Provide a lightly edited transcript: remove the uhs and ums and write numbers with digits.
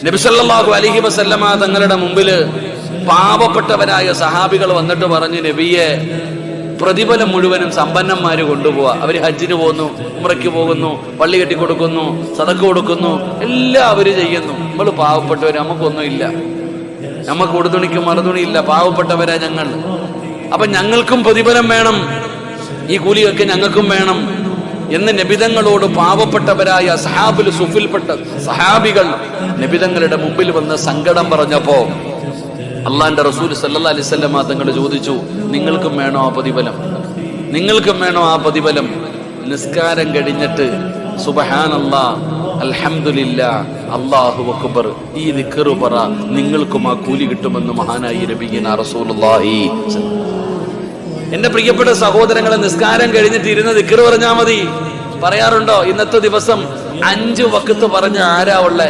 നബി സല്ലല്ലാഹു അലൈഹി വസല്ലമ തങ്ങളുടെ മുമ്പില് പാവപ്പെട്ടവരായ സഹാബികൾ വന്നിട്ട് പറഞ്ഞു, നബിയെ, പ്രതിഫലം മുഴുവനും സമ്പന്നന്മാര് കൊണ്ടുപോവാ. അവര് ഹജ്ജിന് പോകുന്നു, ഉംറയ്ക്ക് പോകുന്നു, പള്ളി കെട്ടിക്കൊടുക്കുന്നു, സദഖ കൊടുക്കുന്നു, എല്ലാം അവര് ചെയ്യുന്നു. നമ്മൾ പാവപ്പെട്ടവര്, നമുക്കൊന്നുമില്ല, നമുക്ക് ഉടുതുണിക്ക് മറുതുണിയില്ല, പാവപ്പെട്ടവരാ ഞങ്ങൾ. അപ്പൊ ഞങ്ങൾക്കും പ്രതിഫലം വേണം, ഈ കൂലിയൊക്കെ ഞങ്ങൾക്കും വേണം എന്ന് നബിതങ്ങളോട് പാവപ്പെട്ടവരായ സഹാബിൽ സുഫിൽപ്പെട്ട സഹാബികൾ നബിതങ്ങളുടെ മുമ്പിൽ വന്ന് സങ്കടം പറഞ്ഞപ്പോ അള്ളാന്റെ റസൂൽ സല്ലല്ലാഹു അലൈഹി വസല്ലം തങ്ങൾ ചോദിച്ചു, നിങ്ങൾക്കും വേണോ ആ പ്രതിഫലം? നിങ്ങൾക്കും വേണോ ആ പ്രതിഫലം? നിസ്കാരം കഴിഞ്ഞിട്ട് സുബ്ഹാനല്ലാഹ്, അൽഹംദുലില്ലാഹ്, അല്ലാഹു അക്ബർ, ഈ ദിക്ർ പറ, നിങ്ങൾക്കും ആ കൂലി കിട്ടുമെന്ന് മഹാനായി നബിയുനാ റസൂലുള്ളാഹി. എന്റെ പ്രിയപ്പെട്ട സഹോദരങ്ങളെ, നിസ്കാരം കഴിഞ്ഞിട്ട് ഇരുന്ന് ദിക്ർ പറഞ്ഞാൽ മതി. പറയാറുണ്ടോ? ഇന്നത്തെ ദിവസം 5 വഖത്ത് പറഞ്ഞ ആരാ ഉള്ളേ?